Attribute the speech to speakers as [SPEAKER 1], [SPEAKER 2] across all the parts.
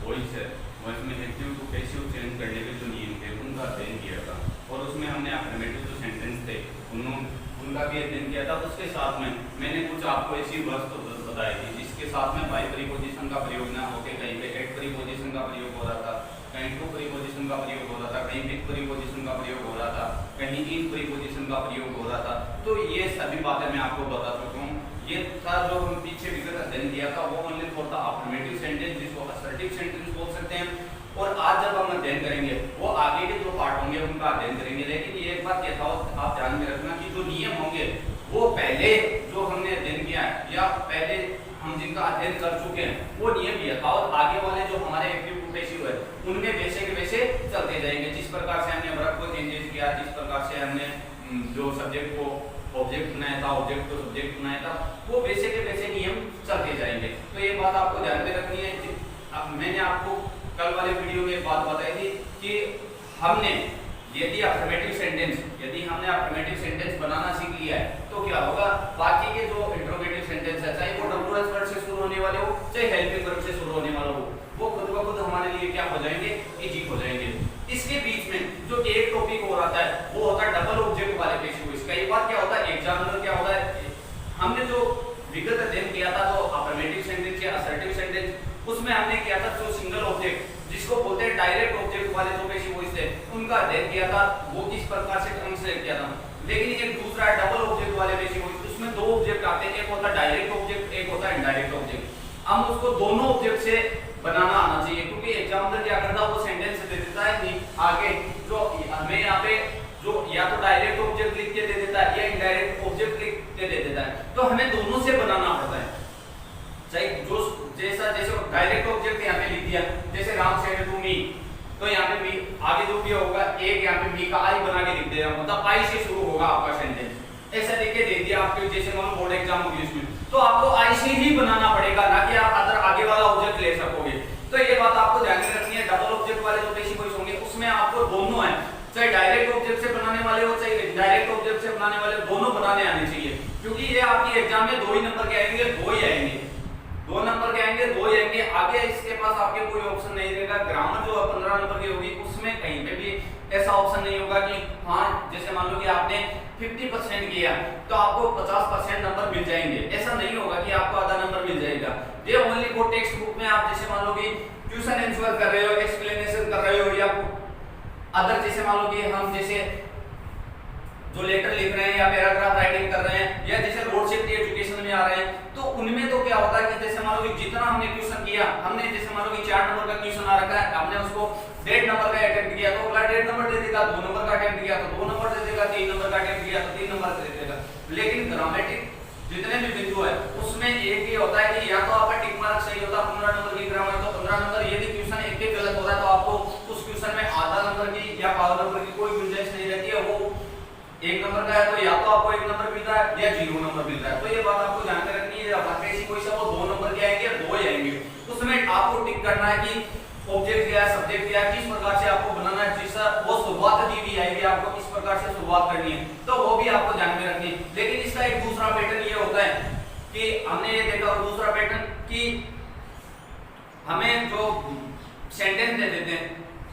[SPEAKER 1] Voice है, voice में active to passive change करने के जो नियम थे उनका अध्ययन किया था, और उसमें हमने अफर्मेटिव जो सेंटेंस थे उनका भी अध्ययन किया था। उसके साथ में मैंने कुछ आपको ऐसी वस्तु बताई थी जिसके साथ में बाई प्रीपोजिशन का प्रयोग ना होकर कहीं पे एट प्रीपोजिशन का प्रयोग हो रहा था, कहीं टू प्रीपोजिशन का प्रयोग हो रहा था, कहीं विद प्रीपोजिशन का प्रयोग हो रहा था, कहीं इन प्रीपोजिशन का प्रयोग हो रहा था। तो ये सभी बातें मैं आपको बता चुका हूँ। ये था जो हम पीछे विगत अध्ययन किया था, वो only for the affirmative sentence जिसको असर्टिव सेंटेंस बोल सकते हैं। और आज जब हम अध्ययन करेंगे वो आगे के जो पार्ट होंगे उनका अध्ययन करेंगे। लेकिन ये एक बात यथावत आप ध्यान में रखना कि जो नियम होंगे वो पहले जो हमने अध्ययन किया है या पहले हम जिनका अध्ययन कर चुके हैं वो नियम यथावत आगे वाले जो हमारे एक्टिव टू पैसिव है उनमें वैसे के वैसे चलते जाएंगे। जिस प्रकार से हमने वर्ब को चेंजेस किया, जिस प्रकार से हमने जो सब्जेक्ट को ऑब्जेक्ट बनाया था, ऑब्जेक्ट को सब्जेक्ट बनाया था, वो वैसे के वैसे नियम चलते जाएंगे। तो ये बात आपको ध्यान में रखनी है। अब मैंने आपको कल वाले वीडियो में एक बात बताई थी कि हमने यदि हमने अफर्मेटिव सेंटेंस बनाना सीख लिया है तो क्या होगा, बाकी के जो इंट्रोगेटिव सेंटेंस है चाहे वो डब्ल्यूएस वर्ड से शुरू होने वाले हो चाहे हेल्पिंग वर्ब से शुरू होने वाला हो, वो खुद ब खुद हमारे लिए क्या हो जाएंगे, इजी हो जाएंगे। इसके बीच में जो एक टॉपिक हो रहा है वो होता है डबल ऑब्जेक्ट वाले पैसिव वॉइस। कई बार क्या होता है एग्जाम में क्या होता है, हमने जो विगत अध्ययन किया था तो अफर्मेटिव सेंटेंस या असर्टिव सेंटेंस उसमें हमने किया था जो सिंगल ऑब्जेक्ट जिसको बोलते हैं डायरेक्ट ऑब्जेक्ट वाले जो पैसिव वॉइस थे उनका अध्ययन किया था, वो किस प्रकार से ट्रांसलेट किया था। लेकिन एक दूसरा है डबल ऑब्जेक्ट वाले पैसिव वॉइस, उसमें दो ऑब्जेक्ट आते हैं, एक होता है डायरेक्ट ऑब्जेक्ट, एक होता है इनडायरेक्ट ऑब्जेक्ट। हम उसको दोनों ऑब्जेक्ट से बनाना आना चाहिए, क्योंकि एग्जामिनर क्या करता है वो सेंटेंस दे देता है कि आगे जो हमें यहाँ पे जो या तो डायरेक्ट ऑब्जेक्ट लिख के दे देता है या इनडायरेक्ट ऑब्जेक्ट लिख के दे देता है, तो हमें दोनों से बनाना पड़ता है। चाहे जो जैसे डायरेक्ट ऑब्जेक्ट यहाँ पे लिख दिया, जैसे राम सेड टू मी, तो यहाँ पे मी आगे जो भी होगा एक यहाँ पे मी का आई बना के लिख देगा, मतलब आई से शुरू होगा आपका सेंटेंस। ऐसा लिख के दे दिया आपके, जैसे मान लो बोर्ड एग्जाम होगी इसमें, तो आपको आई से ही बनाना पड़ेगा, ना कि आप अदर आगे वाला ऑब्जेक्ट ले सकोगे। तो ये बात आपको ध्यान में रखनी है। डबल ऑब्जेक्ट वाले जो पैसिव वॉइस होंगे उसमें आपको दोनों है, चाहे डायरेक्ट ऑब्जेक्ट से बनाने वाले हो चाहे इनडायरेक्ट ऑब्जेक्ट से बनाने वाले, दोनों बनाने आने चाहिए। क्योंकि ये आपकी एग्जाम में दो ही नंबर के आएंगे, दो ही आएंगे, दो नंबर के आएंगे, दो ही आएंगे। आगे इसके पास आपके कोई ऑप्शन नहीं रहेगा। ग्रामर जो 15 नंबर की होगी उसमें कहीं पे भी ऐसा ऑप्शन नहीं होगा कि हाँ जैसे मान लो कि आपने 50% किया तो आपको 50% नंबर मिल जाएंगे, ऐसा नहीं होगा कि आपको आधा नंबर मिल जाएगा। ये ओनली वो टेक्स्ट बुक में आप जैसे मान लो कि क्वेश्चन आंसर कर रहे हो, एक्सप्लेनेशन कर रहे हो, या अदर जैसे मान लो कि हम जैसे जो लेटर लिख रहे हैं या पैराग्राफ राइटिंग कर रहे हैं या जैसे रोड सेफ्टी एजुकेशन में आ रहे हैं, तो उनमें तो क्या होता है कि जैसे मान लो कि जितना हमने क्वेश्चन किया, हमने जैसे मान लो कि 4 नंबर का क्वेश्चन आ रखा है, हमने उसको 1.5 नंबर का अटेम्प्ट किया तो अगला 1.5 नंबर दे देगा, 2 नंबर का अटेम्प्ट किया तो 2 नंबर दे देगा, 3 नंबर का अटेम्प्ट किया तो 3 नंबर दे देगा। लेकिन ग्रामेटिक जितने भी बिंदु है उसमें एक ही होता है कि या तो आपका टिक मार्क सही होता है 15 नंबर की ग्रामर तो 15 नंबर, यदि क्वेश्चन एक एक गलत होता है तो आपको उस क्वेश्चन में आधा नंबर की या पाव नंबर की कोई गुंजाइश नहीं रहती है। वो 1 नंबर का है तो या तो आपको 1 नंबर मिल रहा है या 0 नंबर मिल रहा है। तो ये बात आपको ध्यान में रखनी है। पैसिव वॉइस है वो 2 नंबर के आएंगे, 2 ही आएंगे। उसमें आपको टिक करना है कि ऑब्जेक्ट क्या है, सब्जेक्ट क्या है, किस प्रकार से आपको बनाना है, जिससे वो शुरुआत दी हुई आएगी आपको किस प्रकार से शुरुआत करनी है, तो वो भी आपको ध्यान में रखनी है। लेकिन इसका एक दूसरा पैटर्न ये होता है कि हमने ये देखा, और दूसरा पैटर्न कि हमें जो सेंटेंस दे देते हैं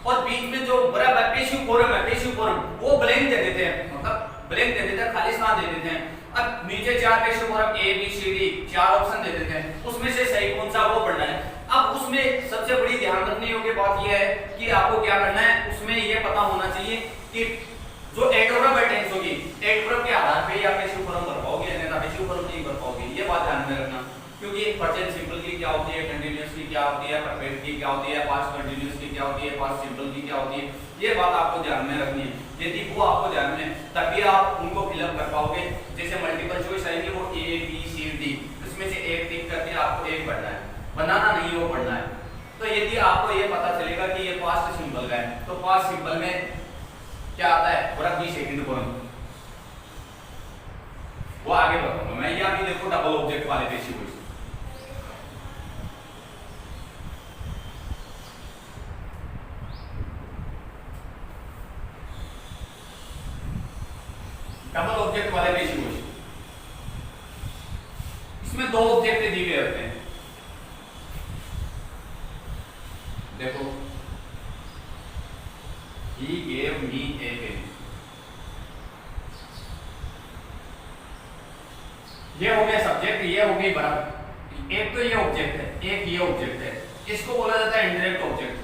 [SPEAKER 1] और बीच में जो बराबर पैसिव फॉर्म वो ब्लैंक दे देते हैं, मतलब ब्लैंक दे देते हैं, खाली स्थान दे देते हैं। अब नीचे 4 passive form A B C D 4 option दे देते हैं, उसमें से सही कौन सा वो पढ़ना है। अब उसमें सबसे बड़ी ध्यान रखने योग्य बात यह है कि आपको क्या करना है, उसमें यह पता होना चाहिए कि जो एडवर्ब टेंस होगी, एडवर्ब के आधार पे या पैसिव फॉर्म भर पाओगे अन्यथा पैसिव फॉर्म नहीं भर पाओगे। ये बात ध्यान में रखना, क्योंकि प्रेजेंट सिंपल की क्या होती है, कंटीन्यूअस की क्या होती है, परफेक्ट की क्या होती है, पास्ट कंटीन्यूअस की क्या होती है, पास्ट सिंपल की क्या होती है, ये बात आपको ध्यान में रखनी है। यदि वो आपको ध्यान में, तभी आप उनको फिलअप कर पाओगे। जैसे मल्टीपल चॉइस आएंगे वो ए बी सी डी, उसमें से एक टिक करके आपको एक पढ़ना है, बनाना नहीं वो पढ़ना है। तो यदि आपको ये पता चलेगा कि ये पास्ट सिंपल का है, तो पास्ट सिंपल में क्या आता है, वर्ब बी सेकंड फॉर्म, वो आगे बताऊंगा मैं। ये अभी देखो डबल ऑब्जेक्ट वाले पैसिव वॉइस, डबल ऑब्जेक्ट वाले पैसिव वॉइस, इसमें 2 ऑब्जेक्ट दिए हुए होते हैं। देखो, he gave me a pen, ये हो गया सब्जेक्ट, ये हो गई वर्ब। एक तो ये ऑब्जेक्ट है, एक ये ऑब्जेक्ट है, इसको बोला जाता है इंडायरेक्ट ऑब्जेक्ट।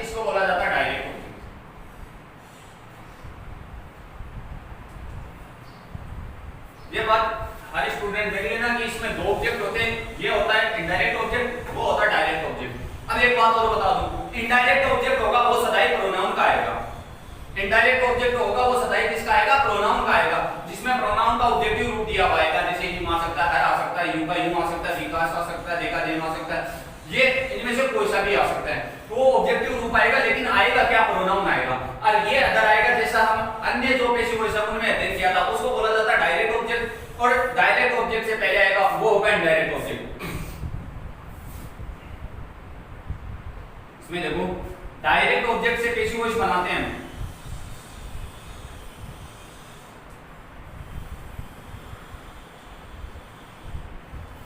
[SPEAKER 1] इसको बोला जाता है डायरेक्ट ऑब्जेक्ट। ये बात हर स्टूडेंट देख लेना कि इसमें दो ऑब्जेक्ट होते हैं, ये होता है इनडायरेक्ट ऑब्जेक्ट, वो होता है डायरेक्ट ऑब्जेक्ट। अब एक बात और बता दूं, इनडायरेक्ट ऑब्जेक्ट होगा वो सदाई प्रोनाउन का आएगा। इनडायरेक्ट ऑब्जेक्ट होगा वो सदाई किसका आएगा? प्रोनाउन का आएगा, जिसमें प्रोनाउन का ऑब्जेक्टिव रूप दिया हुआ आएगा। जैसे हिम आ सकता है, हर आ सकता है, यू का यूं आ सकता है, विकास आ सकता है, देखा देन आ सकता है, ये इनमें से कोई सा भी आ सकता है। तो वो ऑब्जेक्टिव रूप आएगा, लेकिन आएगा क्या? प्रोनाउन आएगा। और ये अदर आएगा, जैसा हम अन्य जो पेशिव वॉइस में अध्ययन किया था, उसको बोला जाता है डायरेक्ट ऑब्जेक्ट। और डायरेक्ट ऑब्जेक्ट से पहले आएगा वो होगा इनडायरेक्ट ऑब्जेक्ट। इसमें देखो, डायरेक्ट ऑब्जेक्ट से पेशिव वॉइस बनाते हैं।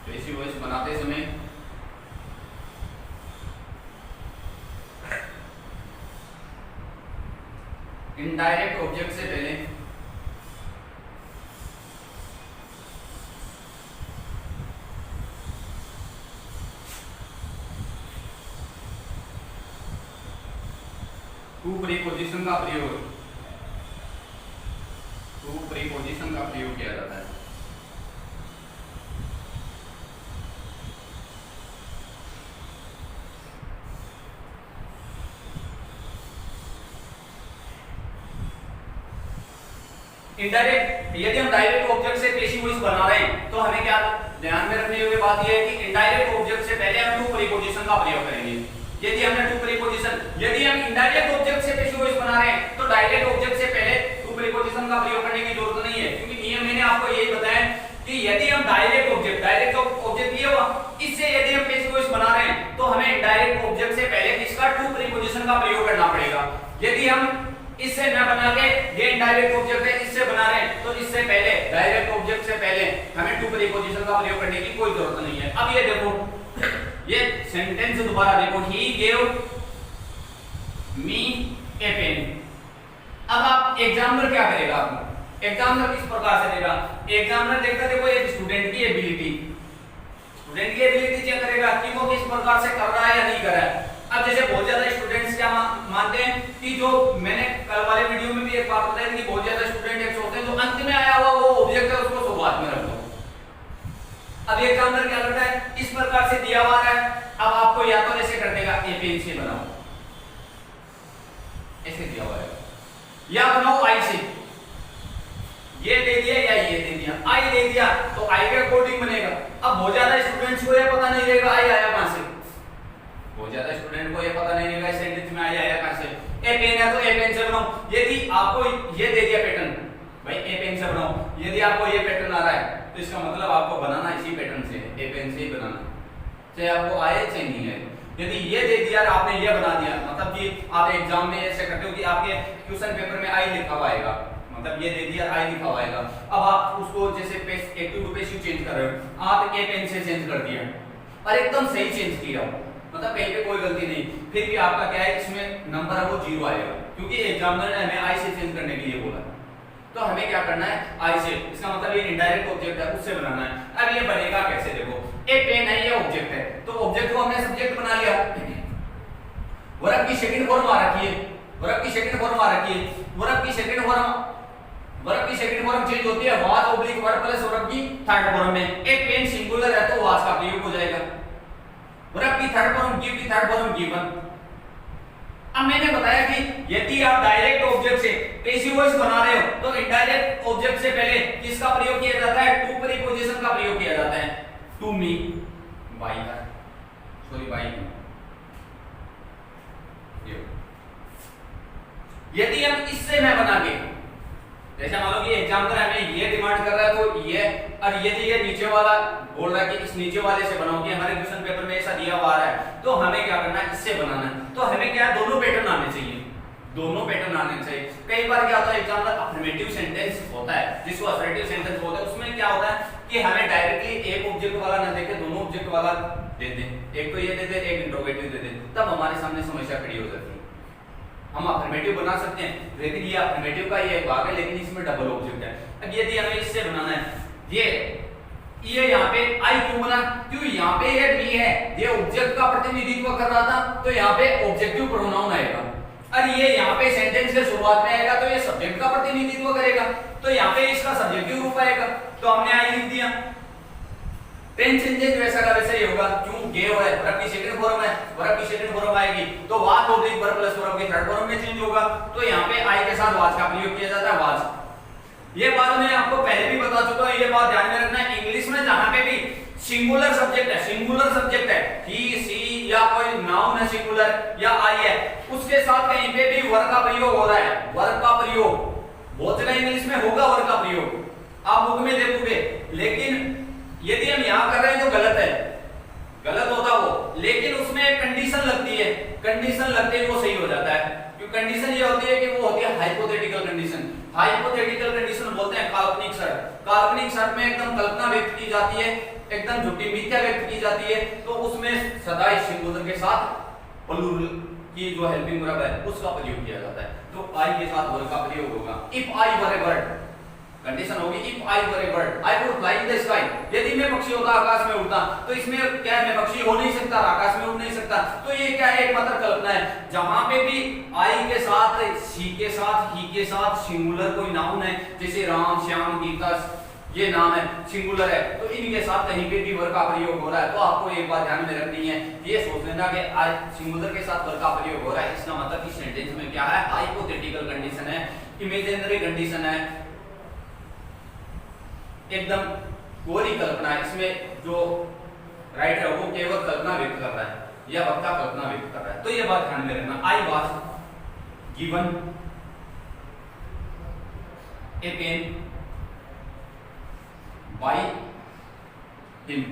[SPEAKER 1] पेशिव वॉइस बनाते समय इनडायरेक्ट ऑब्जेक्ट से पहले टू प्रीपोजिशन का प्रयोग किया जाता है। इनडायरेक्ट, यदि हम डायरेक्ट ऑब्जेक्ट से पेशिव वॉइस बना रहे हैं तो हमें क्या ध्यान में रखने योग्य बात यह है कि इनडायरेक्ट ऑब्जेक्ट से पहले हम टू प्रीपोजिशन का प्रयोग करेंगे। यदि हमने टू प्रीपोजिशन, यदि हम इनडायरेक्ट ऑब्जेक्ट से पेशिव वॉइस बना रहे हैं तो डायरेक्ट ऑब्जेक्ट से पहले टू प्रीपोजिशन का प्रयोग करने की जरूरत नहीं है, क्योंकि नियम मैंने आपको यही बताया कि यदि हम डायरेक्ट ऑब्जेक्ट ये हुआ, इससे यदि हम पेशिव वॉइस बना रहे हैं तो हमें इनडायरेक्ट ऑब्जेक्ट से पहले किसका? टू प्रीपोजिशन का प्रयोग करना पड़ेगा। यदि हम इससे न बना के ये इनडायरेक्ट ऑब्जेक्ट है, इससे बना रहे हैं तो इससे पहले डायरेक्ट ऑब्जेक्ट से पहले हमें टू प्रीपोजिशन का प्रयोग करने की कोई जरूरत नहीं है। अब ये देखो, ये सेंटेंस दोबारा देखो, he gave me A pen. अब आप एग्जामिनर क्या करेगा? एग्जामिनर किस प्रकार से देगा? एग्जामिनर देखता देखो एक स्टूडेंट की एबिलिटी चेक करेगा कि वो किस प्रकार से कर रहा है या नहीं कर रहा है। अब जैसे बहुत ज्यादा स्टूडेंट्स क्या मानते हैं कि जो मैंने कल वाले वीडियो में भी एक बात बताई थी कि बहुत ज्यादा स्टूडेंट एक सोचते हैं जो अंत में आया हुआ वो ऑब्जेक्ट है उसको शुरुआत में रख दो। अब ये एग्जामिनर क्या करता है? इस प्रकार से दिया हुआ है, अब आपको या तो ऐसे कर देगा ए पेन से बनाओ, ऐसे दिया हुआ है, या बनाओ आई से, ये दे दिया या ये दे दिया, आई दे दिया तो आई के अकॉर्डिंग बनेगा। अब बहुत ज्यादा स्टूडेंट्स को ये पता नहीं रहेगा आई आया कहां से, बहुत ज्यादा स्टूडेंट को ये पता नहीं रहेगा इस सेंटेंस में आई आया कहां से। ए पेन है तो ए पेन से बनाओ। यदि आपको ये दे दिया पैटर्न, भाई ए पेन से बनाओ, यदि आपको ये पैटर्न आ रहा है तो इसका मतलब आपको बनाना इसी पैटर्न से है, ए पेन से ही बनाना, चाहे आपको आए चाहे नहीं आए। यदि ये दे दिया और आपने ये बना दिया, मतलब कि आप एग्जाम में ऐसे करते हो कि आपके क्वेश्चन पेपर में आई लिखा हुआ आएगा, मतलब ये दे दिया आई लिखा हुआ आएगा। अब आप उसको जैसे एक्टिव टू पैसिव चेंज कर रहे हो, आप ए पेन से चेंज कर दिया और एकदम सही चेंज किया, मतलब कहीं पे कोई गलती नहीं, फिर भी आपका क्या है इसमें नंबर है वो 0 आएगा, क्योंकि एग्जामिनर ने हमें आई से चेंज करने के लिए बोला। तो हमें क्या करना है? आई से, इसका मतलब ये इनडायरेक्ट ऑब्जेक्ट है उससे बनाना है। अब ये बनेगा कैसे? देखो, ए पेन है, ये ऑब्जेक्ट है, तो ऑब्जेक्ट को हमने सब्जेक्ट बना लिया, वर्ब की सेकंड फॉर्म आ रखी है, वर्ब की सेकंड फॉर्म आ रखी है, वर्ब की सेकंड फॉर्म चेंज होती है was oblique verb plus verb की थर्ड फॉर्म में। ए पेन सिंगुलर है तो वाज का प्रयोग हो जाएगा, वर्ब की थर्ड फॉर्म गिव की थर्ड फॉर्म गिवन। अब मैंने बताया कि यदि आप डायरेक्ट ऑब्जेक्ट से पैसिव वॉइस बना रहे हो तो इनडायरेक्ट ऑब्जेक्ट से पहले किसका प्रयोग किया जाता है? टू प्रीपोजिशन का प्रयोग किया जाता है। टू मी, बाई का, सॉरी बाई, यदि हम इससे न बना के, जैसे मान लो कि एग्जामिनर हमें ये डिमांड कर रहा है तो ये, और यदि ये नीचे वाला बोल रहा है कि इस नीचे वाले से बनाओ, कि हमारे क्वेश्चन पेपर में ऐसा दिया हुआ है, तो हमें क्या करना है? इससे बनाना है। तो हमें क्या है? दोनों पैटर्न आने चाहिए, दोनों पैटर्न आने चाहिए। कई बार क्या होता है एग्जामिनर अफर्मेटिव सेंटेंस होता है, जिसको असर्टिव सेंटेंस बोलते हैं, उसमें क्या होता है कि हमें डायरेक्टली एक ऑब्जेक्ट वाला ना देके दोनों ऑब्जेक्ट वाला दे दें, एक तो ये दे दे, एक इंट्रोगेटिव दे दे, तब हमारे सामने समस्या खड़ी हो जाती है। हम अफर्मेटिव बना सकते हैं, लेकिन ये अफर्मेटिव का ये भाग है, लेकिन इसमें डबल ऑब्जेक्ट है। अब यदि हमें इससे बनाना है, ये यहाँ पे आई क्यों बना, क्यों यहाँ पे ये मी है, ये ऑब्जेक्ट का प्रतिनिधित्व कर रहा था, तो यहाँ पे ऑब्जेक्टिव प्रोनाउन आएगा। और ये यहाँ पे सेंटेंस के शुरुआत में आएगा तो ये सब्जेक्ट का प्रतिनिधित्व करेगा, तो यहाँ पे इसका सब्जेक्टिव रूप आएगा, तो हमने आई लिख दिया। टेंस चेंजेस वैसा का वैसा ही होगा, क्यों गेव है, वर्ब की सेकंड फॉर्म है, वर्ब की सेकंड फॉर्म आएगी तो was oblique verb plus verb के थर्ड फॉर्म में चेंज होगा, तो यहाँ पे आई के साथ वाज का प्रयोग किया जाता है, वाज। ये बात मैं आपको पहले भी बता चुका हूं, ये बात ध्यान में रखना। इंग्लिश में जहां पे भी सिंगुलर सब्जेक्ट है, सिंगुलर सब्जेक्ट है, ही सी या कोई नाउन है सिंगुलर या आई है, उसके साथ कहीं पे भी वर्ब का प्रयोग हो रहा है, वर्ब का प्रयोग बहुत जगह इंग्लिश में होगा वर्ब का प्रयोग, आप बुक में देखोगे, लेकिन यदि हम यहां कर रहे हैं तो गलत है, गलत होता वो, लेकिन उसमें एक कंडीशन लगती है, कंडीशन लगते ही वो सही हो जाता है। क्योंकि कंडीशन ये होती है कि वो होती है हाइपोथेटिकल कंडीशन। हाइपोथेटिकल कंडीशन बोलते हैं काल्पनिक शर्त। काल्पनिक शर्त में एकदम कल्पना व्यक्त की जाती है, एकदम झूठी मिथ्या व्यक्त की जाती है, तो उसमें सदाई सिंगुलर के साथ प्लूरल की जो हेल्पिंग वर्ब है उसका प्रयोग किया जाता है, तो आई के साथ वर्ब का प्रयोग होगा। If I were a bird, condition होगी if I were a bird, I would fly in the sky, यदि मैं पक्षी होता आकाश में उड़ता, तो इसमें क्या है, मैं पक्षी हो नहीं सकता, आकाश में उड़ नहीं सकता, तो ये क्या है, एक मात्र कल्पना है। जहां पे भी आई के साथ, सी के साथ, ही के साथ सिंगुलर कोई नाउन है, जैसे राम, श्याम, गीता, ये नाम है, सिंगुलर है, तो इनके साथ कहीं पे भी वर्ब का प्रयोग हो रहा है, तो आपको एक बात ध्यान में रखनी है, ये सोच लेना कि आई सिंगुलर के साथ वर्ब का प्रयोग हो रहा है, इसका मतलब कि सेंटेंस में क्या है, हाइपोथेटिकल कंडीशन है, इमेजिनरी कंडीशन है, एकदम कोरी कल्पना है, इसमें जो राइटर है वो केवल कल्पना व्यक्त कर रहा है या वक्ता कल्पना व्यक्त कर रहा है, तो ये बात ध्यान में रखना। I was given a pen by him.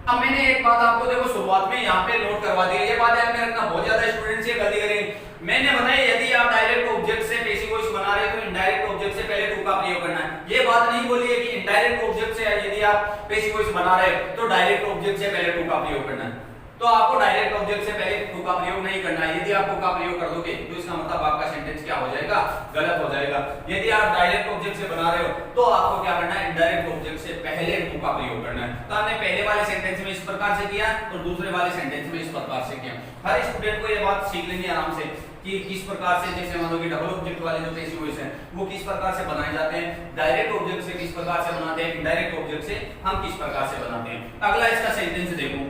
[SPEAKER 1] अब मैंने एक बात आपको देखो शुरुआत में यहाँ पे नोट करवा दी है, ये बात ध्यान में रखना, बहुत ज्यादा स्टूडेंट्स ये गलती करेंगे। मैंने बताया यदि आप डायरेक्ट ऑब्जेक्ट से पैसिव वॉइस बना रहे हैं तो इनडायरेक्ट ऑब्जेक्ट से पहले टू का प्रयोग करना है। ये बात नहीं बोली है कि इनडायरेक्ट ऑब्जेक्ट से यदि आप पैसिव वॉइस बना रहे हैं तो डायरेक्ट ऑब्जेक्ट से पहले टू का प्रयोग करना है, तो आपको डायरेक्ट ऑब्जेक्ट से पहले टू का प्रयोग नहीं करना है। यदि आप टू का प्रयोग कर दोगे तो इसका मतलब आपका सेंटेंस क्या हो जाएगा, गलत हो जाएगा। यदि आप डायरेक्ट ऑब्जेक्ट से बना रहे हो तो आपको क्या करना है, इनडायरेक्ट ऑब्जेक्ट से पहले टू का प्रयोग करना है। तो हमने पहले वाले सेंटेंस में इस प्रकार से किया और दूसरे वाले सेंटेंस में इस प्रकार से किया। हर स्टूडेंट को ये बात सीख लेनी आराम से कि किस प्रकार से, जैसे मान लो कि डबल ऑब्जेक्ट वाले जो पैसिव वॉइस हैं वो किस प्रकार से बनाए जाते हैं, डायरेक्ट ऑब्जेक्ट से किस प्रकार से बनाते हैं, इनडायरेक्ट ऑब्जेक्ट से हम किस प्रकार से बनाते हैं। अगला इसका सेंटेंस देखो,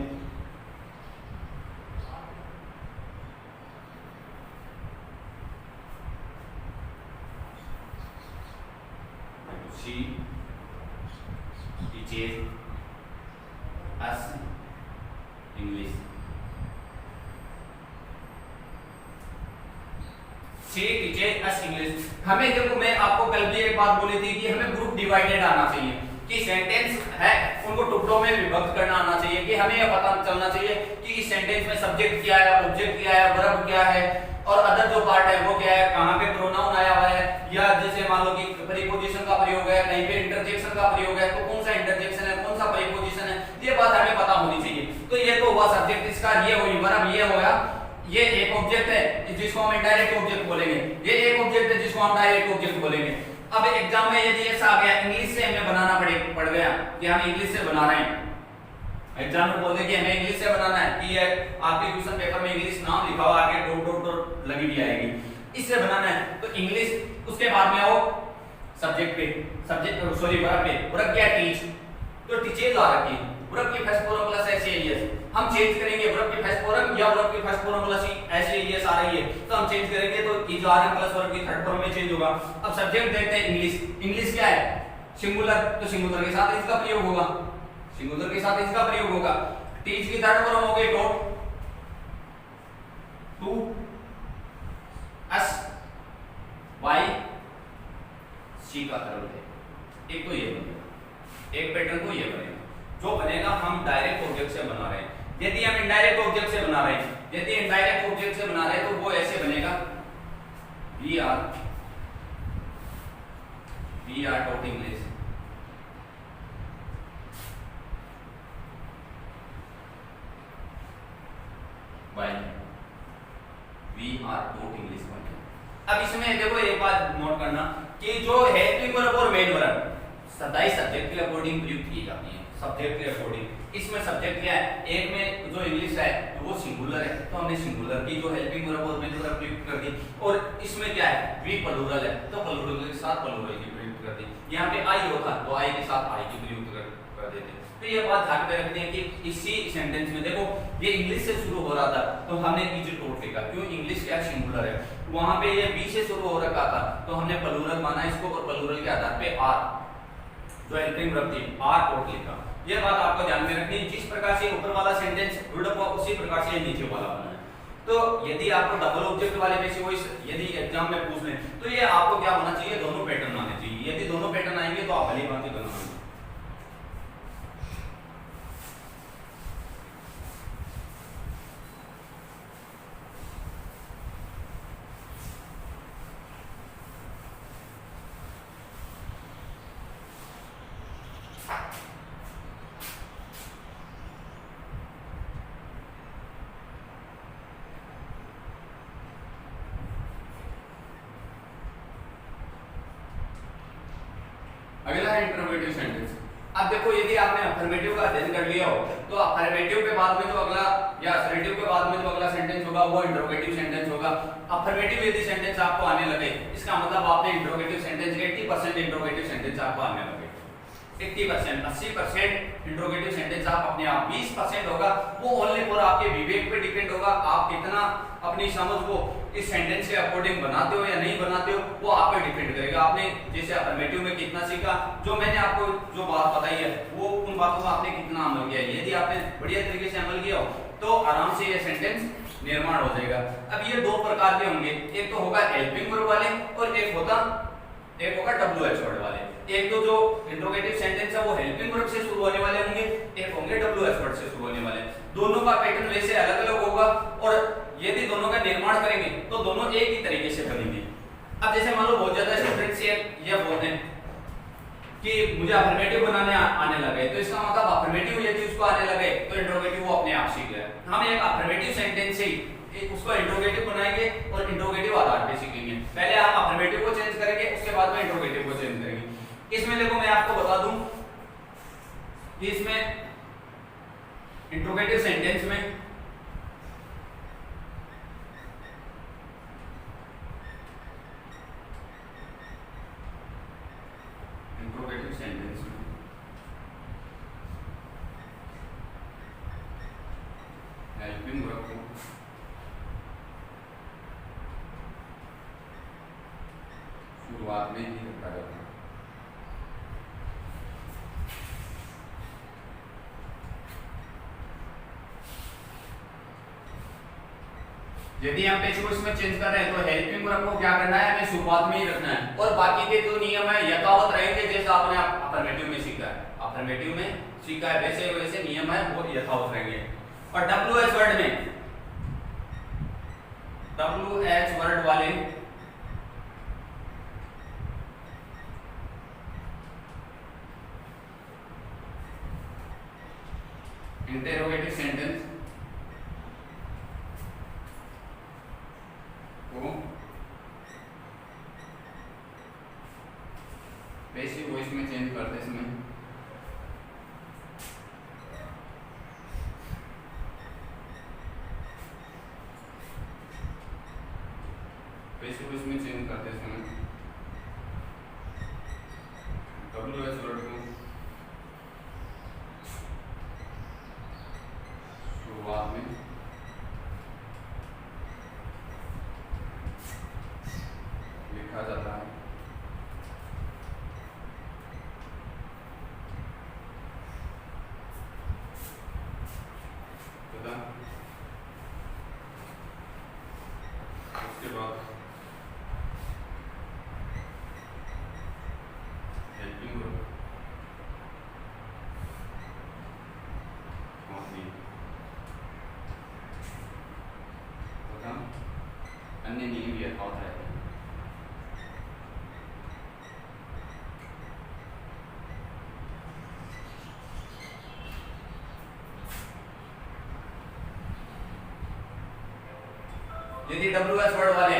[SPEAKER 1] she teaches us English. She teaches us English. हमें देखो, मैं आपको कल भी एक बात बोली थी कि हमें ग्रुप डिवाइडेड आना चाहिए, कि सेंटेंस है उनको टुकड़ों में विभक्त करना आना चाहिए, कि हमें यह पता चलना चाहिए कि इस सेंटेंस में सब्जेक्ट क्या है, ऑब्जेक्ट क्या है, वर्ब क्या है और अदर जो पार्ट है वो क्या है, कहां पे प्रोनाउन आया हुआ है, या जैसे मान लो कि प्रीपोजिशन का प्रयोग है, कहीं पे इंटरजेक्शन का प्रयोग है, तो कौन सा इंटरजेक्शन है, कौन सा प्रीपोजिशन है, ये बात हमें पता होनी चाहिए। तो ये तो हुआ सब्जेक्ट, इसका ये हुई वर्ब, ये होया, ये एक ऑब्जेक्ट है जिसको हम इनडायरेक्ट ऑब्जेक्ट बोलेंगे, ये एक ऑब्जेक्ट है जिसको हम डायरेक्ट ऑब्जेक्ट बोलेंगे। अब एग्जाम में यदि ऐसा आ गया, इंग्लिश से हमें बनाना पड़ गया कि हम इंग्लिश से बना रहे हैं, एग्जाम में बोलते कि हमें इंग्लिश से बनाना है, कि आपके क्वेश्चन पेपर में इंग्लिश नाम लिखा हुआ आगे डॉट डॉट डॉट लगी भी आएगी, इससे बनाना है, तो इंग्लिश, उसके बाद में आओ सब्जेक्ट पे, सब्जेक्ट सॉरी वर्ब पे, वर्ब क्या है, टीच, तो टीचेज आ रखी है, वर्ब की फर्स्ट फॉर्म प्लस एसएस, हम चेंज करेंगे वर्ब की फर्स्ट फॉर्म या वर्ब की फर्स्ट फॉर्म प्लस एसएस आ रही है, तो हम चेंज करेंगे तो की जो आ रहा है प्लस वर्ब की थर्ड फॉर्म में चेंज होगा। अब सब्जेक्ट देखते हैं इंग्लिश, इंग्लिश क्या है, सिंगुलर, तो सिंगुलर के साथ इसका प्रयोग होगा, सिंगुलर के साथ इसका प्रयोग होगा। टीच की थर्ड फॉर्म हो गई टॉट, टू एस वाई सी का थर्ड है, एक तो ये बनेगा, एक पैटर्न तो ये बनेगा, जो बनेगा हम डायरेक्ट ऑब्जेक्ट से बना रहे हैं। यदि हम इनडायरेक्ट ऑब्जेक्ट से बना रहे हैं, यदि इनडायरेक्ट ऑब्जेक्ट से बना रहे हैं तो वो ऐसे बनेगा, वी आर टॉट इंग्लिश, अब इसमें देखो एक बात नोट करना कि जो हेल्पिंग वर्ब और मेन वर्ब सदाई सब्जेक्ट के अकॉर्डिंग प्रयुक्त की जाती है, सब्जेक्ट के अकॉर्डिंग। इसमें सब्जेक्ट क्या है, एक में जो इंग्लिश है तो वो सिंगुलर है, तो हमने सिंगुलर की जो हेल्पिंग वर्ब और मेन वर्ब प्रयुक्त कर दी। और इसमें क्या है, वी प्लूरल है तो प्लूरल के साथ प्लूरल की प्रयुक्त कर दी। यहाँ पे आई होता तो आई के साथ आई की प्रयुक्त कर देते। तो ये बात ध्यान में रखनी है कि इसी सेंटेंस में देखो ये इंग्लिश से शुरू हो रहा था तो हमने इज टोट लिखा, क्यों, इंग्लिश क्या सिंगुलर है। वहां पे ये बी से शुरू हो रखा था तो हमने प्लूरल माना इसको और प्लूरल के आधार पे आर जो हेल्पिंग वर्ब थी आर टोट लिखा। ये बात आपको ध्यान में रखनी है, जिस प्रकार से ऊपर वाला सेंटेंस बिल्डअप हुआ उसी प्रकार से नीचे वाला बना है। तो यदि आपको डबल ऑब्जेक्ट वाले में से वही यदि एग्जाम में पूछ लें तो ये आपको क्या होना चाहिए, दोनों पैटर्न आने चाहिए। यदि दोनों पैटर्न आएंगे तो आप भली भांति बनाएंगे। अगला है इंटरोगेटिव सेंटेंस। अब देखो यदि आपने अफर्मेटिव का अध्ययन कर लिया हो तो अफर्मेटिव के बाद में जो अगला या असर्टिव के बाद में जो अगला सेंटेंस होगा वो इंटरोगेटिव सेंटेंस होगा। अफर्मेटिव यदि सेंटेंस आपको आने लगे इसका मतलब आपने इंटरोगेटिव सेंटेंस के 80% इंटरोगेटिव सेंटेंस आपको आने लगे। 80% 80% इंटरोगेटिव सेंटेंस आप अपने आप, 20% होगा वो ओनली फॉर आपके विवेक पे डिपेंड होगा, आप कितना अपनी समझ को इस सेंटेंस के अकॉर्डिंग बनाते हो या नहीं बनाते हो वो आप पे डिपेंड करेगा। आपने जैसे अफर्मेटिव में कितना सीखा, जो मैंने आपको जो बात बताई है वो उन बातों का आपने कितना अमल किया है। यदि आपने बढ़िया तरीके से अमल किया हो तो आराम से ये सेंटेंस निर्माण हो जाएगा। अब ये दो प्रकार के होंगे, एक तो होगा हेल्पिंग वर्ब वाले और एक होगा WH वर्ड वाले। एक तो जो इंटरोगेटिव सेंटेंस है वो हेल्पिंग वर्ब से शुरू होने वाले होंगे, एक होंगे WH वर्ड से शुरू होने वाले। दोनों का पैटर्न वैसे अलग अलग होगा और यदि दोनों का निर्माण करेंगे तो दोनों एक ही तरीके से बनेंगे। अब जैसे मान लो बहुत ज्यादा स्टूडेंट्स ये बोलते हैं कि मुझे अफर्मेटिव बनाने आने लगे, तो इसका मतलब अफर्मेटिव यदि उसको आने लगे तो इंटरोगेटिव वो अपने आप सीख गया। हम एक अफर्मेटिव सेंटेंस से ही उसको इंटरोगेटिव बनाएंगे और इंटरोगेटिव आधार पे सीखेंगे। पहले हम अफर्मेटिव को चेंज करेंगे, उसके बाद में इंटरोगेटिव को चेंज करेंगे। इसमें देखो मैं आपको बता दूं कि इसमें इंटरोगेटिव सेंटेंस में हेल्पिंग वर्ब को शुरुआत में ही रखा जाता है। यदि हम पेज को इसमें चेंज कर रहे हैं तो हेल्पिंग वर्ब को क्या करना है, हमें शुरुआत में ही रखना है और बाकी के जो नियम है यथावत रहेंगे जैसा आपने अफर्मेटिव में सीखा है। अफर्मेटिव में सीखा है वैसे वैसे नियम है वो यथावत रहेंगे। और WH वर्ड में WH वर्ड वाले इंटरोगेटिव सेंटेंस को पैसिव वॉइस में चेंज करते हैं। इसमें पैसिव वॉइस में चेंज करते समय WH वर्ड को शुरुआत में लिखा जाता है। उसके बाद हेल्पिंग वर्ब अन्य नियम भी यथावत रहते हैं। यदि WH वर्ड वाले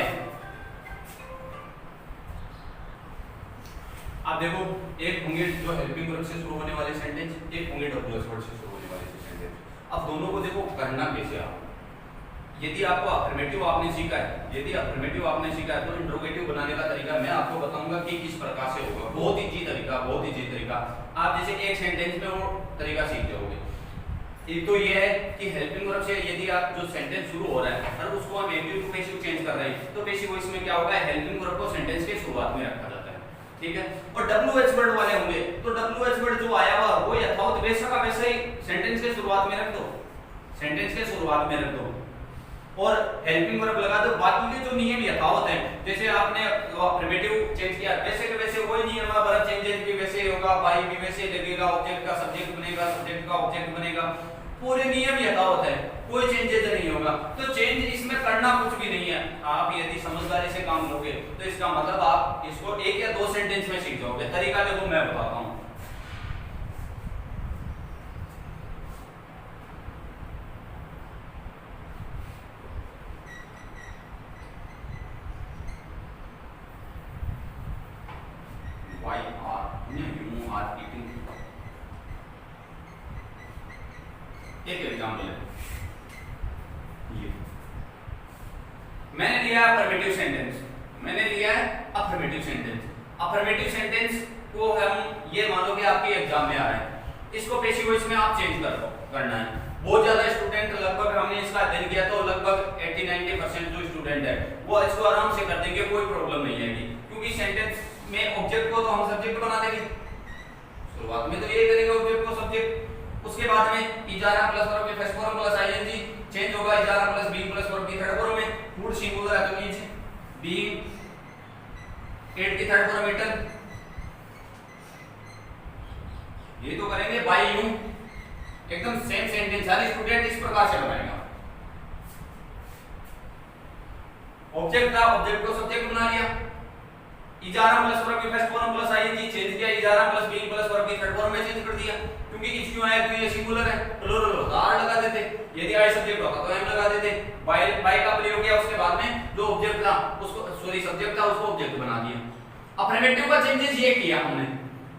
[SPEAKER 1] देखो एक होंगे जो हेल्पिंग वर्ब से शुरू होने वाले सेंटेंस, एक होंगे डब्ल्यूएच वर्ड से शुरू होने वाले सेंटेंस। अब दोनों को देखो करना कैसे आप, यदि आपको अफर्मेटिव आपने सीखा है, यदि अफर्मेटिव आपने सीखा है तो इंट्रोगेटिव बनाने का तरीका मैं आपको बताऊंगा कि किस प्रकार से होगा। बहुत इजी तरीका, बहुत इजी तरीका। आप जैसे एक सेंटेंस में वो तरीका सीख जाओगे। एक तो ये है कि हेल्पिंग वर्ब से यदि आप जो सेंटेंस शुरू हो रहा है और उसको हम एक्टिव टू पैसिव चेंज कर रहे हैं तो पैसिव वॉइस में क्या होगा, हेल्पिंग वर्ब को सेंटेंस के शुरुआत में रखा जाता है, ठीक है। और डब्ल्यूएच वर्ड वाले होंगे तो डब्ल्यूएच वर्ड जो आया हुआ वो यथावत वैसा का वैसा ही सेंटेंस के शुरुआत में रख दो, सेंटेंस के शुरुआत में रख दो और हेल्पिंग वर्ब लगा दो। बाकी के जो नियम यथावत है, जैसे आपने अफर्मेटिव चेंज किया वैसे के वैसे वही नियम है, वर्ब चेंजेस भी वैसे होगा, बाई भी वैसे लगेगा, ऑब्जेक्ट का सब्जेक्ट बनेगा, सब्जेक्ट का ऑब्जेक्ट बनेगा, पूरे नियम यथावत है, कोई चेंजेस नहीं होगा। तो चेंज इसमें करना कुछ भी नहीं है। आप यदि समझदारी से काम लोगे तो इसका मतलब आप इसको एक या दो सेंटेंस में सीख जाओगे। तरीका देखो मैं बताता हूं। एक एग्जांपल है, ये मैंने लिया अफर्मेटिव सेंटेंस, मैंने लिया है अफर्मेटिव सेंटेंस। अफर्मेटिव सेंटेंस को हम ये मान लो कि आपके एग्जाम में आ रहा है, इसको पैसिव वॉइस में आप चेंज करना है। बहुत ज्यादा स्टूडेंट, लगभग हमने इसका अध्ययन किया तो लगभग 80-90% जो स्टूडेंट है वो इसको आराम से कर देंगे, कोई प्रॉब्लम नहीं आएगी, क्योंकि सेंटेंस में ऑब्जेक्ट को तो हम सब्जेक्ट बना देंगे। शुरुआत में तो यही करेंगे ऑब्जेक्ट को सब्जेक्ट, उसके बाद में इजारा प्लस वर्ब की first form plus ING change होगा इजारा प्लस बीइंग प्लस वर्ब की थर्ड फॉर्म में, फूड सिंगुलर है तो ईच, बीइंग एट की थर्ड फॉर्म इटन, ये तो करेंगे बाय यू। एकदम सेम सेंटेंस हर स्टूडेंट इस प्रकार से बनाएगा। ऑब्जेक्ट था, ऑब्जेक्ट को सब्जेक्ट बना लिया, इजारा प्लस वर्ब की first form plus ING change किया, is are plus being plus verb की थर्ड फॉर्म में चेंज कर दिया, क्योंकि इच क्यों आया, तो ये सिंगुलर है, प्लूरल होता आर लगा देते, यदि आई सब्जेक्ट होता तो एम लगा देते, बाय का प्रयोग किया, उसके बाद में जो ऑब्जेक्ट था उसको सब्जेक्ट था उसको ऑब्जेक्ट बना दिया। अफर्मेटिव का चेंजेस ये किया हमने।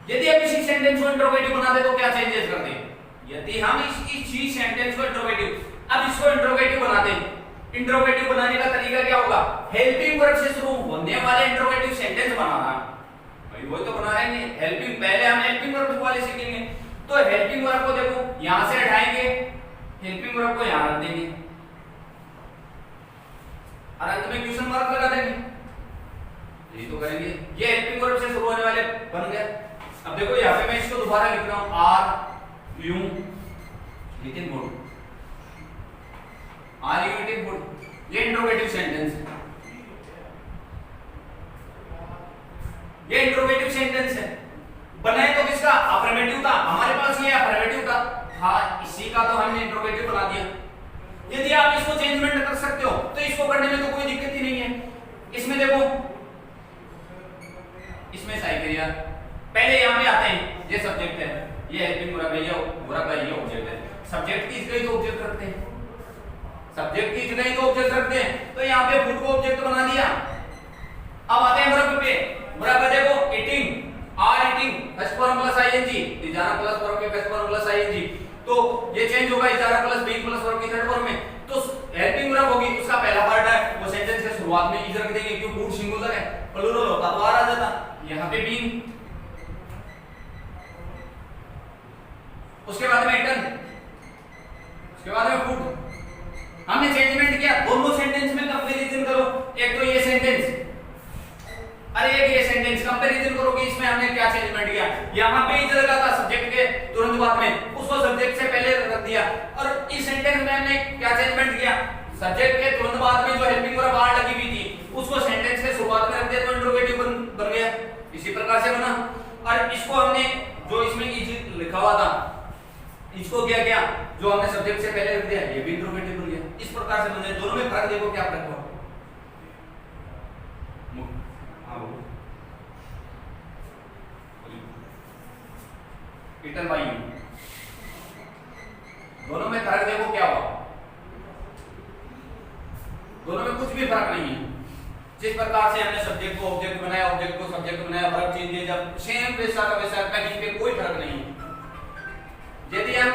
[SPEAKER 1] यदि हम इसी सेंटेंस को इंट्रोगेटिव बना दे तो क्या चेंजेस करते हैं, यदि हम इसी सेंटेंस को इंट्रोगेटिव, अब इसको इंट्रोगेटिव बनाते हैं, इंट्रोगेटिव बनाने का तरीका क्या होगा, हेल्पिंग वर्ब से शुरू होने वाले इंट्रोगेटिव सेंटेंस बनाना। भाई वही तो बना रहे हैं, हेल्पिंग, पहले हम हेल्पिंग वर्ब वाले सीखेंगे, तो हेल्पिंग वर्ब को देखो यहां से हटाएंगे, हेल्पिंग वर्ब को यहां रख देंगे और अंत में क्वेश्चन मार्क लगा देंगे, यही तो करेंगे। ये हेल्पिंग वर्ब से शुरू होने वाले बन गए। अब देखो यहां पे मैं इसको दोबारा लिख रहा हूं, are you Nitin good, are you Nitin good, ये इंट्रोगेटिव सेंटेंस है, ये इंट्रोगेटिव सेंटेंस है। बनाए तो किसका, अफर्मेटिव था, हमारे पास ये अफर्मेटिव था, हाँ इसी का तो हमने इंट्रोगेटिव बना दिया। यदि आप इसको चेंजमेंट कर सकते हो तो इसको करने में तो कोई दिक्कत ही नहीं है। इसमें देखो, इसमें साइक्रिया पहले यहां पे आते हैं, ये सब्जेक्ट है, ये हेल्पिंग वर्ब है, ये वर्ब है, ये ऑब्जेक्ट है। सब्जेक्ट की जगह तो ऑब्जेक्ट रखते हैं, सब्जेक्ट की जगह तो ऑब्जेक्ट रखते हैं, तो यहां पे फूड को ऑब्जेक्ट बना दिया। अब आते हैं वर्ब पे, वर्ब देखो eating, are eating first form plus ING, इजारा प्लस वर्ब के फर्स्ट फॉर्म प्लस आईएनजी, तो ये चेंज होगा इजारा प्लस बीइंग प्लस वर्ब की थर्ड फॉर्म में, तो हेल्पिंग वर्ब होगी, उसका पहला पार्ट है वो सेंटेंस के शुरुआत में इज रख देंगे, क्यों फूड सिंगुलर है, प्लूरल होता तो आर आ जाता, यहां पे बीइंग, उसके बाद में इटन, उसके बाद में फूड। हमने चेंजमेंट किया, दोनों सेंटेंस में कंपैरिजन करो, एक तो ये सेंटेंस, अरे ये सेंटेंस कंपैरिजन करो कि इसमें हमने क्या चेंजमेंट किया। यहां पे इज लगा था सब्जेक्ट के तुरंत बाद में, उसको सब्जेक्ट से पहले रख दिया, और इस सेंटेंस में हमने क्या चेंजमेंट किया, सब्जेक्ट के तुरंत बाद में जो हेल्पिंग वर्ब आर लगी हुई थी उसको सेंटेंस के शुरुआत में रख दिया, तो इंट्रोगेटिव बन गया, इसी प्रकार से बना। और इसको हमने जो इसमें इज लिखा हुआ था, इसको क्या किया, जो हमने सब्जेक्ट से पहले रख दिया, ये भी इंट्रोगेटिव बन गया। इस प्रकार से बने, दोनों में फर्क देखो क्या फर्क हुआ। इटन बाय यू, दोनों में फर्क देखो क्या हुआ, दोनों में कुछ भी फर्क नहीं है। जिस प्रकार से हमने सब्जेक्ट को ऑब्जेक्ट बनाया, ऑब्जेक्ट को सब्जेक्ट बनाया, वर्ब चेंज किया, जब सेम वैसा का वैसा, कहीं पे कोई फर्क नहीं है। यदि हम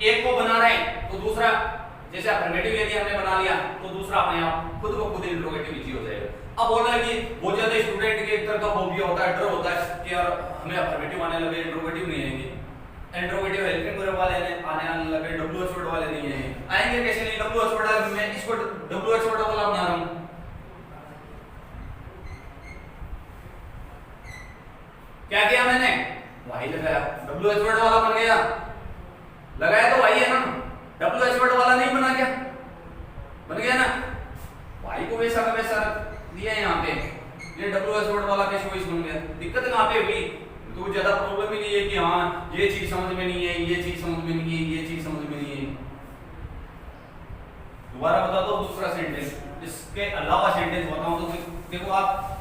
[SPEAKER 1] एक को बना रहे हैं तो दूसरा, जैसे अफर्मेटिव यदि हमने बना लिया तो दूसरा अपने आप खुद ब खुद इंट्रोगेटिव इजी हो जाएगा। अब बोल रहा है कि बहुत ज्यादा स्टूडेंट के एक तरह का फोबिया होता है, डर होता है कि यार हमें अफर्मेटिव आने लगे, इंट्रोगेटिव नहीं आएंगे, इंट्रोगेटिव हेल्पिंग वर्ब वाले आने लगे, डब्ल्यूएच वर्ड वाले नहीं आएंगे कैसे नहीं, डब्ल्यूएच वर्ड मैं इसको डब्ल्यूएच वर्ड वाला बना रहा हूं, क्या किया मैंने, वाई लगाया, डब्ल्यूएच वर्ड वाला बन गया, लगाया तो वाई है ना, डब्ल्यूएच वर्ड वाला नहीं बना क्या, बन गया ना, वाई को वैसा का वैसा दिया यहाँ पे, ये डब्ल्यूएच वर्ड वाला कैसे वैसे बन गया, दिक्कत कहाँ पे हुई, तो ज्यादा प्रॉब्लम ही नहीं है कि हाँ ये चीज समझ में नहीं है, ये चीज समझ में नहीं है, ये चीज समझ में नहीं है। दोबारा बता दो दूसरा सेंटेंस, इसके अलावा सेंटेंस बताऊं तो देखो आप,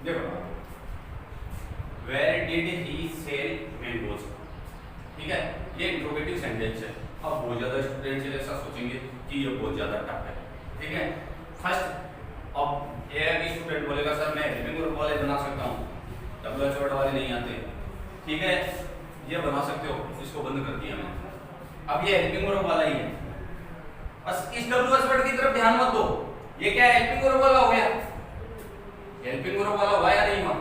[SPEAKER 1] देखो where did he sell mangoes, ठीक है, ये इंट्रोगेटिव सेंटेंस है। अब बहुत ज्यादा स्टूडेंट्स ऐसा सोचेंगे कि ये बहुत ज्यादा टफ है, ठीक है। फर्स्ट अब ये है कि स्टूडेंट बोलेगा सर मैं हेल्पिंग वर्ब वाले बना सकता हूँ, डब्ल्यूएच वर्ड वाले नहीं आते, ठीक है, ये बना सकते हो, इसको बंद कर दिया मैंने। अब ये हेल्पिंग वर्ब वाला ही है, बस इस डब्ल्यूएच वर्ड की तरफ ध्यान मत दो, ये क्या हेल्पिंग वर्ब वाला हो गया, हेल्पिंग वर्ब वाला हुआ या नहीं हुआ।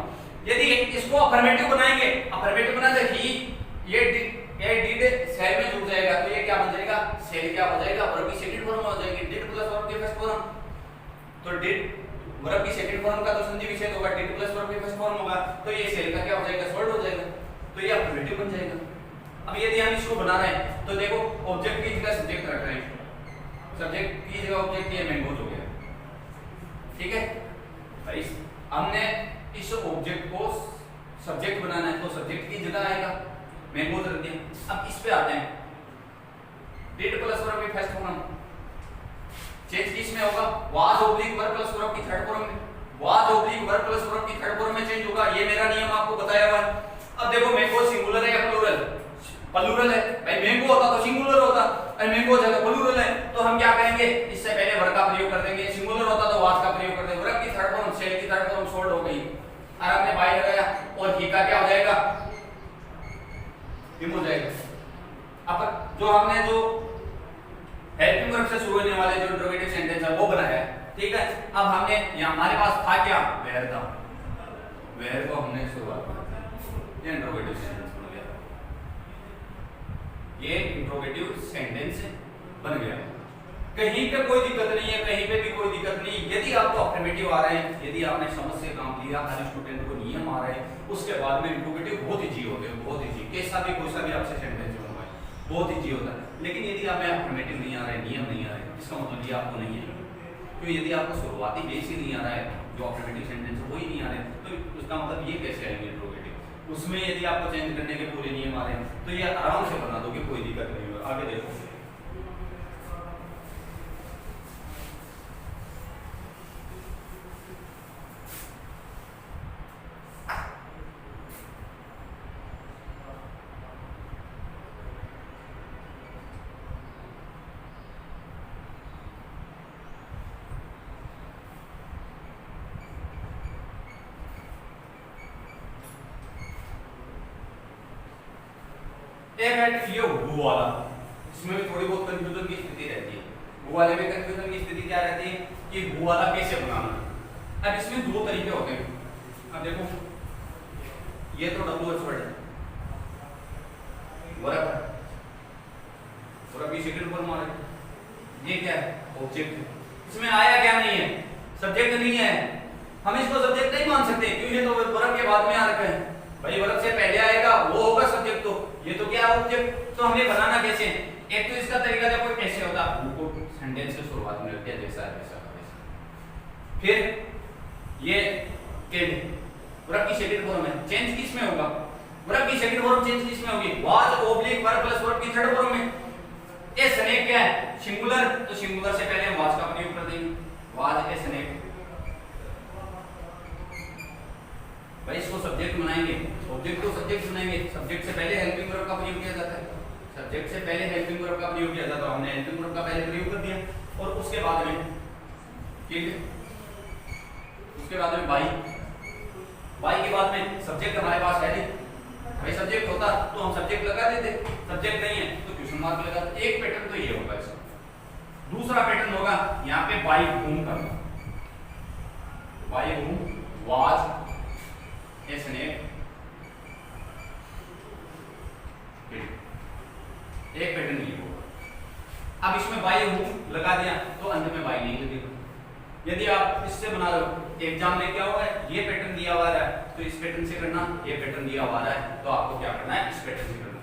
[SPEAKER 1] यदि इसको अफर्मेटिव बनाएंगे, अफर्मेटिव बना दे ही ये डिड सेल में जुड़ जाएगा, तो ये क्या बन जाएगा, सेल क्या हो जाएगा, वर्ब की सेकंड फॉर्म हो जाएगी, डिड प्लस वर्ब की फर्स्ट फॉर्म, तो डिड वर्ब की सेकंड फॉर्म का तो संधि विच्छेद होगा, डिड प्लस वर्ब की फर्स्ट फॉर्म होगा, तो ये सेल का क्या हो जाएगा, सॉल्व हो जाएगा, तो ये अफर्मेटिव बन जाएगा। अब यदि हम इसको बना रहे हैं तो देखो ऑब्जेक्ट की जगह सब्जेक्ट रख रहे हैं, सब्जेक्ट की जगह ऑब्जेक्ट, ये मैंगोज हो गया, ठीक है भाई। हमने इस ऑब्जेक्ट को सब्जेक्ट बनाना है तो सब्जेक्ट की जगह आएगा, मैंगोज रख दिया। अब इस पे आते हैं, डिड प्लस वर्ब की फर्स्ट फॉर्म चेंज किस में होगा, was oblique verb plus verb की थर्ड फॉर्म में, was oblique verb plus verb की थर्ड फॉर्म में चेंज होगा, ये मेरा नियम आपको बताया हुआ है। अब देखो मैंगो सिंगुलर है या प्लूरल, प्लूरल है भाई, मैंगो होता तो सिंगुलर होता, और मैंगो है तो प्लूरल है, तो हम क्या करेंगे, इससे पहले वर्ब का प्रयोग कर देंगे, सिंगुलर होता तो वाज का प्रयोग कर देंगे, वर्ब की थर्ड फॉर्म सेल की थर्ड फॉर्म सॉल्व हो गई, और हमने बाय लगाया और ही का क्या हो जाएगा, हिम हो जाएगा। अब जो हमने जो हेल्पिंग वर्ब से शुरू होने वाले जो इंट्रोगेटिव सेंटेंस है वो बनाया है, ठीक है। अब हमने यहाँ हमारे पास था क्या, वेयर था, वेयर को हमने शुरुआत की, ये इंट्रोगेटिव सेंटेंस बन गया, ये इंट्रोगेटिव सेंटेंस बन गया, कहीं पे कोई दिक्कत नहीं है, कहीं पे भी कोई दिक्कत नहीं। यदि आपको अफर्मेटिव आ रहे हैं, यदि आपने समझ से काम लिया, हर स्टूडेंट को नियम आ रहे हैं, उसके बाद में इंट्रोगेटिव बहुत इजी होते हैं, बहुत इजी, कैसा भी कोई सा भी आपसे सेंटेंस बनवाए बहुत इजी होता है। लेकिन यदि आप अफर्मेटिव नहीं आ रहे, नियम नहीं आ रहे, इसका मतलब ये आपको नहीं है, क्योंकि यदि आपको शुरुआती बेस ही नहीं आ रहा है, जो अफर्मेटिव सेंटेंस है वही नहीं आ रहे, तो उसका मतलब ये कैसे आएंगे इंट्रोगेटिव। उसमें यदि आपको चेंज करने के पूरे नियम आ रहे हैं तो ये आराम से बना दोगे, कोई दिक्कत नहीं होगा। आगे देखो, एक है ये हु वाला, इसमें भी थोड़ी बहुत कंफ्यूजन की स्थिति रहती है। हु वाले में कंफ्यूजन की स्थिति क्या रहती है कि हु वाला कैसे बनाना। अब इसमें दो तरीके होते हैं। अब देखो ये तो डब्ल्यूएच वर्ड है, बराबर, और अभी सेकंड फॉर्म आ रहा है, ये क्या है, ऑब्जेक्ट है। इसमें आया क्या नहीं है, सब्जेक्ट नहीं है, हम इसको सब्जेक्ट नहीं मान सकते क्यों, ये तो वर्ब के बाद में आ रखा है भाई, वर्ब से पहले आएगा वो होगा सब्जेक्ट, तो ये तो क्या है ऑब्जेक्ट। तो हमें बनाना कैसे, एक तो इसका तरीका देखो कैसे होता है, वो सेंटेंस की शुरुआत में रख दिया जैसा है वैसा, फिर ये के वर्ब की सेकंड फॉर्म है, चेंज किस में होगा, वर्ब की सेकंड फॉर्म चेंज किस में होगी, was oblique verb plus verb की थर्ड फॉर्म में। ए स्नेक क्या है, सिंगुलर, तो सिंगुलर से पहले हम वाज का प्रयोग कर देंगे, वाज ए स्नेक। भाई इसको सब्जेक्ट बनाएंगे, ऑब्जेक्ट को सब्जेक्ट बनाएंगे, सब्जेक्ट से पहले हेल्पिंग वर्ब का प्रयोग किया जाता है, सब्जेक्ट से पहले हेल्पिंग वर्ब का प्रयोग किया जाता है, हमने हेल्पिंग वर्ब का पहले प्रयोग कर दिया, और उसके बाद में ठीक है, उसके बाद में बाई, बाई के बाद में सब्जेक्ट हमारे पास है नहीं, भाई सब्जेक्ट होता तो हम सब्जेक्ट लगा देते, सब्जेक्ट नहीं है तो क्वेश्चन मार्क लगा। एक पैटर्न तो ये होगा इसका, दूसरा पैटर्न होगा यहाँ पे बाई होम का, by home was a snake, एक पैटर्न ये होगा। अब इसमें बाई होम लगा दिया तो अंत में बाई नहीं लगेगा। यदि आप इससे बना लो, एग्जाम में क्या होगा, ये पैटर्न दिया हुआ है तो इस पैटर्न से करना, ये पैटर्न दिया हुआ है तो आपको क्या करना है, इस पैटर्न से करना।